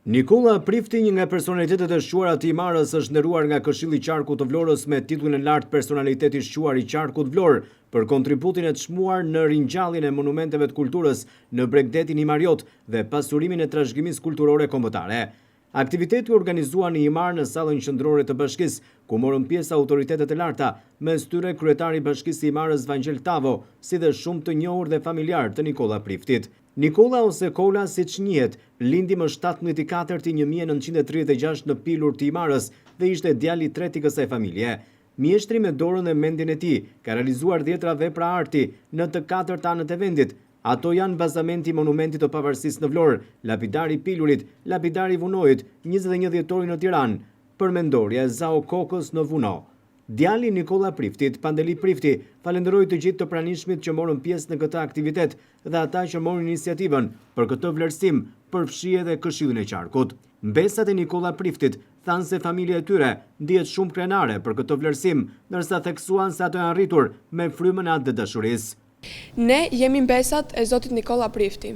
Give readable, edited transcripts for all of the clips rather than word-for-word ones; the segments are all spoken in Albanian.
Nikola Prifti, një nga personalitetet e shquara të Imarës, është nderuar nga Këshilli i Qarkut të Vlorës me titullin e lartë Personaliteti i shquar i Qarkut Vlorë për kontributin e të çmuar në ringjalljen e monumenteve të kulturës në Bregdetin Imariot dhe pasurimin e trashëgimisë kulturore kombëtare. Aktiviteti u organizua në Imar në sallën qendrore të bashkisë, ku morën pjesë autoritetet e larta, mes tyre kryetari i Bashkisë së Imarës Vangel Tavo, si dhe shumë të njohur dhe familjar të Nikola Priftit. Nikola ose Kola, siç njihet, lindi më 17/4/1936 në Pilur të Imarës dhe ishte djali i tretë i kësaj familje. Mjeshtri me dorën dhe mendjen e tij ka realizuar 10 vepra arti në të 4 anët e vendit. Ato janë bazamenti i monumentit të pavarësisë në Vlorë, lapidari i Pilurit, lapidari i Vunojit, 21 dhjetori në Tiranë, përmendorja e Zao Kokës në Vuno. Djali Nikola Priftit, Pandeli Prifti, falenderoi të gjithë të pranishmit që morën pjesë në këtë aktivitet dhe ata që morën iniciativën për këtë vlerësim, përfshi edhe Këshillin e Qarkut. Mbesat e Nikola Priftit thanë se familja e tyre ndihet shumë krenare për këtë vlerësim, ndërsa theksuan se ato janë arritur me frymën e atë dashurisë. Ne jemi mbesat e Zotit Nikola Prifti,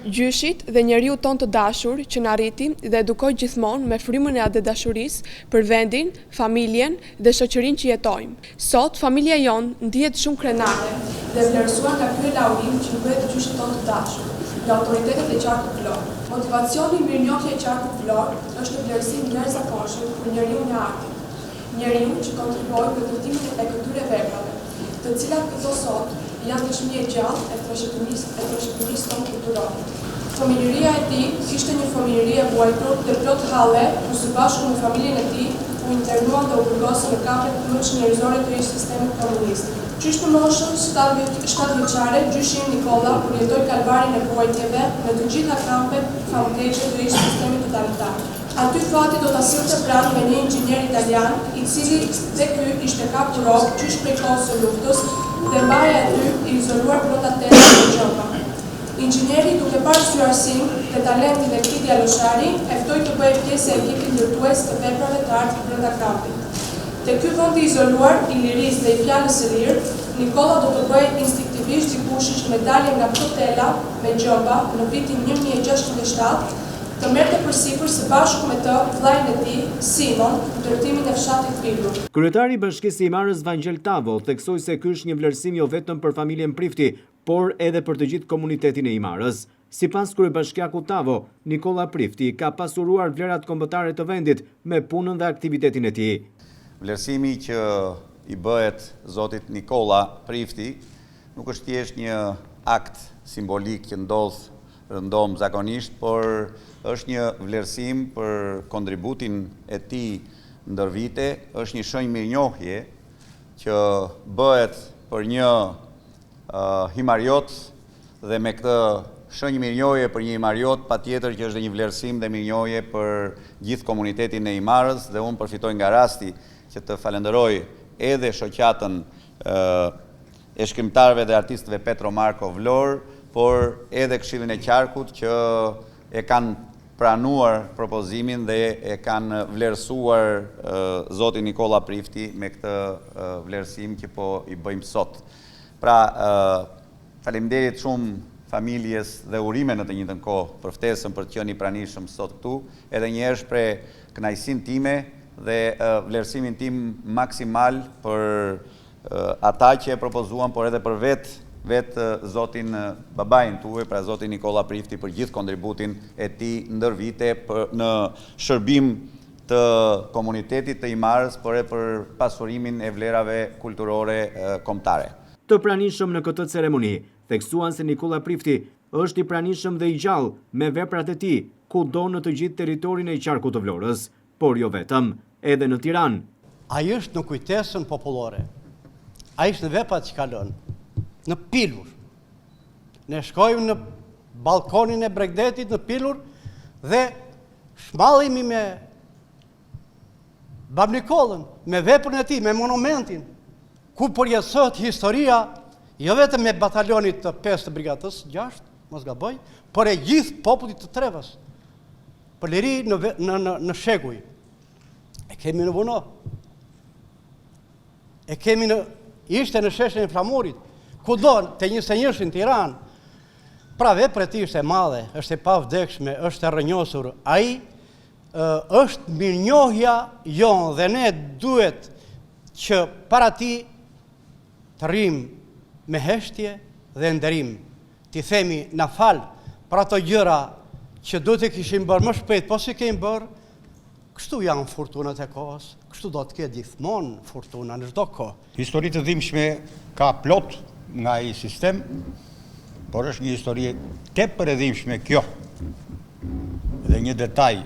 gjyshit dhe njeriu ton të dashur që na rriti dhe edukoi gjithmonë me frymën e atë dashurisë për vendin, familjen dhe shoqërinë që jetojmë. Sot familja jon ndihet shumë krenare dhe vlerësuar nga ky laurim që bëhet gjyshit ton të dashur, nga autoritetet e Qarkut Vlorë. Motivacioni i mirënjohjes e Qarkut Vlorë është një vlerësim i jashtëzakonshëm për njeriu në art. Njeriu që kontribuoi për ndërtimin e këtyre veprave, të cilat këto sot janë dëshmi e gjallë e trashëgimisë tonë kulturore. Familjeria e tij ishte një familjerie e vuajtur të plot halle, ku së bashku me familjen e tij u internuan dhe u burgosën në kapet njerëzore të ish sistemit komunist. Qysh në moshën 7 vjeçare, gjyshi im Nikola përjetoi kalvarin e vuajtjeve në të gjitha kampet famkeqe të ish sistemit totalitar. Aty fati do ta sillte pranë me një inxhinier italian, i cili dhe ky ishte kapur rrok qysh prej kohës së luftës dhe mbajej aty i izoluar brenda tetë të gjopa. Inxhinieri, duke parë syarsinë dhe talentin e këtij djaloshari, e ftoi të bëjë pjesë e ekipit ndërtues të veprave të artit brenda kampit. Te ky vend i izoluar, i lirisë dhe i fjalës së lirë, Nikola do të bëjë instinktivisht dikush me dalje nga hotela me gjoba në vitin 1607, të merrte përsipër së bashku me të vllain e tij, Simon, ndërtimin e fshatit Pilur. Kryetari i Bashkisë së Imarës Vangel Tavo theksoi se ky është një vlerësim jo vetëm për familjen Prifti, por edhe për të gjithë komunitetin e Imarës. Sipas kryebashkiakut Tavo, Nikola Prifti ka pasuruar vlerat kombëtare të vendit me punën dhe aktivitetin e tij. Vlerësimi që i bëhet Zotit Nikola Prifti nuk është thjesht një akt simbolik që ndodh rëndom zakonisht, por është një vlerësim për kontributin e tij ndër vite, është një shenjë mirënjohje që bëhet për një himariot dhe me këtë shenjë mirënjohje për një himariot, patjetër që është një vlerësim dhe mirënjohje për gjithë komunitetin e Imarës dhe unë përfitoj nga rasti që të falenderoj edhe shoqatën e shkrimtarëve dhe artistëve Petro Marko Vlorë, por edhe Këshillin e Qarkut që e kanë pranuar propozimin dhe e kanë vlerësuar Zotin Nikola Prifti me këtë vlerësim që po i bëjmë sot. Pra, faleminderit shumë familjes dhe urime në të njëjtën kohë për ftesën për të qenë i pranishëm sot këtu, edhe një herë shpreh kënaqësinë time dhe vlerësimin tim maksimal për ata që e propozuan, por edhe për vetë Zotin babain tuaj, pra Zotin Nikola Prifti, për gjithë kontributin e tij ndër vite në shërbim të komunitetit të Imarës, por edhe për pasurimin e vlerave kulturore kombëtare. Të pranishëm në këtë ceremoni theksuan se Nikola Prifti është i pranishëm dhe i gjallë me veprat e tij kudo në të gjithë territorin e Qarkut të Vlorës, por jo vetëm, edhe në Tiranë. Ai është në kujtesën popullore. Ai është në veprat që ka lënë. Në Pilur. Ne shkojmë në balkonin e Bregdetit në Pilur dhe shmallimi me Bab Nikolën, me veprën e tij, me monumentin, ku përjetësohet historia jo vetëm me batalionit të 5 të brigadës 6, mos gaboj, por e gjithë popullit të Trevës. Për liri në shekuj. E kemi në Vuno. E kemi ishte në sheshin e Flamurit. Kudo, të 21-shin Tiranë, Pra vepra e tij është e madhe, është e pavdekshme, është e rrënjosur. Ai është mirënjohja jonë dhe ne duhet që para ti të rrim me heshtje dhe nderim. Ti themi na fal për ato gjëra që do të kishim bërë më shpejt, po si kemi bërë. Kështu janë fortunat e kohës, kështu do të ketë gjithmonë fortuna në çdo kohë. Histori të dhimbshme ka plot nga ai sistem, por është një histori tepër e dhimbshme kjo. Dhe një detaj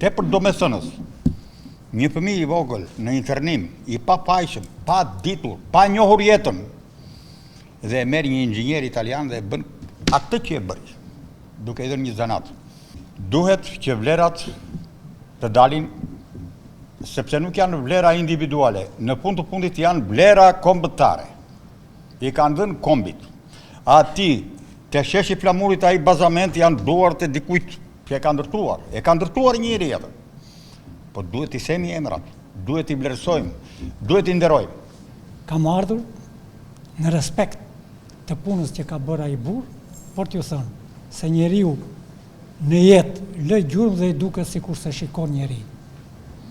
tepër domethënës. Një fëmijë i vogël në internim, i papajshëm, pa ditur, pa njohur jetën, dhe merr një inxhinier italian dhe bën atë që e bëri, duke i dhënë një zanat. Duhet që vlerat të dalin, sepse nuk janë vlera individuale, në fund të fundit janë vlera kombëtare. I kanë dhënë kombit. Ati, të sheshi flamurit ai bazament janë duart e dikujt që e ka ndërtuar njëri jetër. Po duhet i semi emrat, duhet i vlerësojmë, duhet i nderojmë. Kam ardhur në respekt të punës që ka bërë ai burr, por t'ju thënë se njeriu në jetë lë gjurmë dhe i duket sikur se shikon njeri.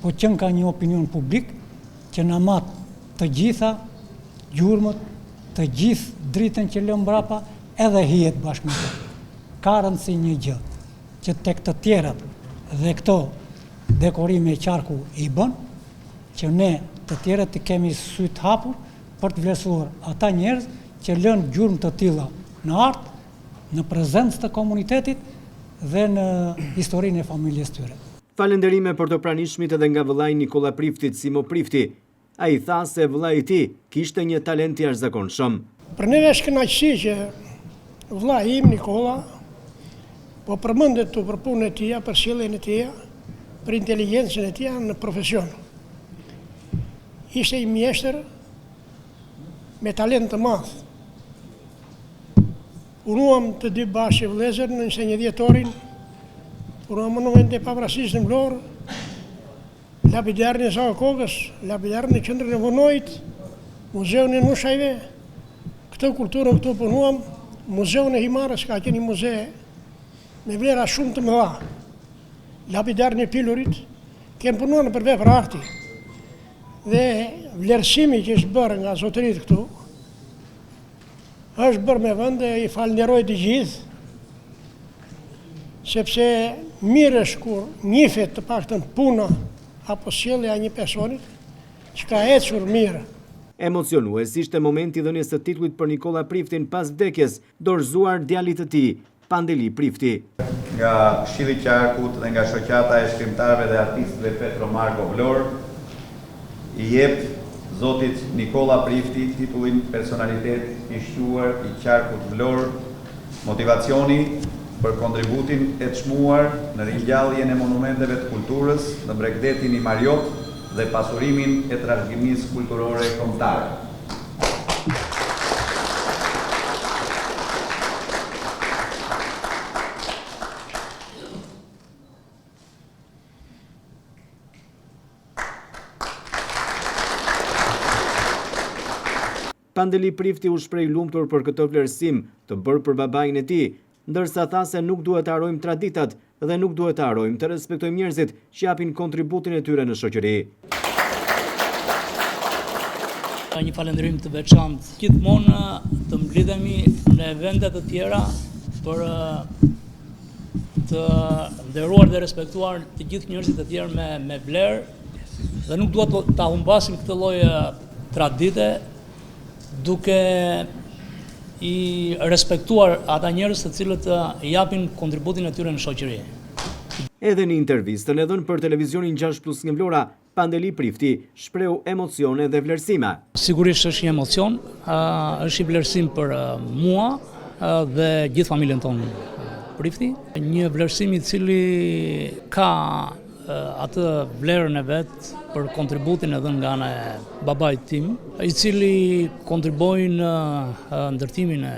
Po qënë ka një opinion publik që na mat të gjitha gjurmët, të gjithë dritën që lë mbrapa, edhe hijet bashkë me të. Ka rëndësi një gjë, që tek të tjerat dhe këto dekorime e qarku i bën, që ne të tjerët të kemi syt hapur për të vlerësuar ata njerëz që lënë gjurmë të tilla në art, në prezencë të komunitetit dhe në historinë e familjes tyre. Falenderime për të pranishmit edhe nga vëllai Nikola Priftit, Simo Prifti. Ai tha se vëllai i tij kishte një talent jashtëzakonshëm. Për neve është kënaqësi që vëllai im Nikola po përmendet për punën e tij, për sjelljen e tij, për inteligjencën e tij në profesion. Ishte i mjeshtër me talent të madh. Punuam të dy bashkë vëllezër në 21 dhjetorin, punuam në monument e pavarësisë në Vlorë, lapidarin e Sava Kokës, lapidarin e qendrën e Vonojit, muzeun e Nushajve. Këtë kulturën këtu punuam, muzeun e Himarës ka qenë një muze me vlera shumë të mëdha. Lapidarin e Pilurit, kemë punuar për vepra arti. Dhe vlerësimi që është bërë nga zotërit këtu, është bërë me vend dhe i falenderoj të gjithë, sepse mirë është kur njifet të paktën puna apo sjellja e një personit që ka ecur mirë. Emocionues ishte momenti dhënies së titullit për Nikola Priftin pas vdekjes, dorëzuar djalit të tij, Pandeli Prifti. Nga Këshilli i Qarkut dhe nga shoqata e shkrimtarëve dhe artistëve Petro Marko Vlor, i jep Zotit Nikola Prifti titullin personalitet i shquar i Qarkut Vlor, motivacioni për kontributin e çmuar në ringjalljen e monumenteve të kulturës në Bregdetin i Mariot dhe pasurimin e trashëgimisë kulturore kombëtare. Pandeli Prifti u shpreh lumtur për këtë vlerësim të bërë për babain e tij, ndërsa tha se nuk duhet të harrojmë traditat dhe nuk duhet të harrojmë të respektojmë njerëzit që japin kontributin e tyre në shoqëri. Një falënderim të veçantë. Gjithmonë të mblidhemi në evente të tjera për të nderuar dhe respektuar të gjithë njerëzit e tjerë me vlerë dhe nuk duhet ta humbasim këtë lloj tradite duke i respektuar ata njerëz të cilët japin kontributin e tyre në shoqëri. Edhe në intervistën e dhënë për televizionin 6+ nga Vlora, Pandeli Prifti shprehu emocione dhe vlerësime. Sigurisht është një emocion, është i vlerësim për mua dhe gjithë familjen tonë Prifti. Një vlerësim i cili ka atë vlerën e vetë për kontributin edhe nga ana e babait tim, i cili kontribojnë në ndërtimin e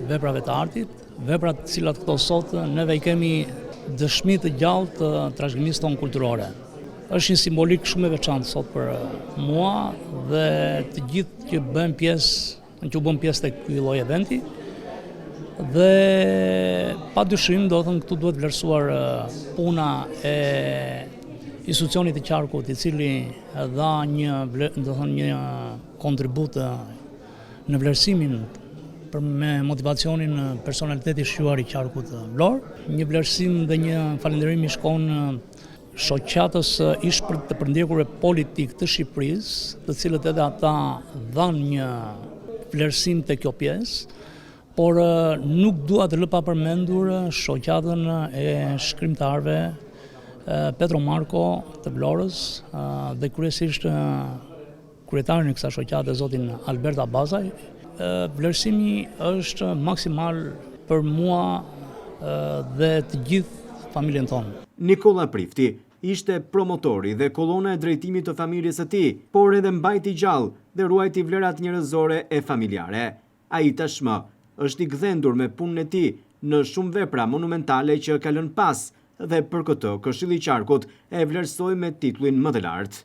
veprave të artit, veprat të cilat këto sot neve i kemi dëshmi të gjallë të trashëgimisë tonë kulturore. Është një simbolik shumë e veçantë sot për mua dhe të gjithë që bëjmë pjesë, që u bën pjesë të këtij lloji eventi, Dhe pa dyshim do thënë këtu duhet vlerësuar puna e institucionit të qarkut, i cili dha një kontribut në vlerësimin me motivacionin personaliteti shquar i qarkut Vlorë. Një vlerësim dhe një falënderim i shkon shoqatës ish të përndjekur politik të Shqipërisë, të cilët edhe ata dhanë një vlerësim të kjo pjesë, por nuk dua të lë pa përmendur shoqatën e shkrimtarëve Petro Marko të Vlorës dhe kryesisht kryetarin e kësaj shoqate zotin Albert Abazaj. Vlerësimi është maksimal për mua dhe të gjithë familjen tonë. Nikola Prifti ishte promotori dhe kolona e drejtimit të familjes së tij, por edhe mbajti gjallë dhe ruajti vlerat njerëzore e familjare. Ai tashmë është i gdhendur me punën e tij në shumë vepra monumentale që ka lënë pas dhe për këtë Këshilli i Qarkut e vlerësoi me titullin më të lartë.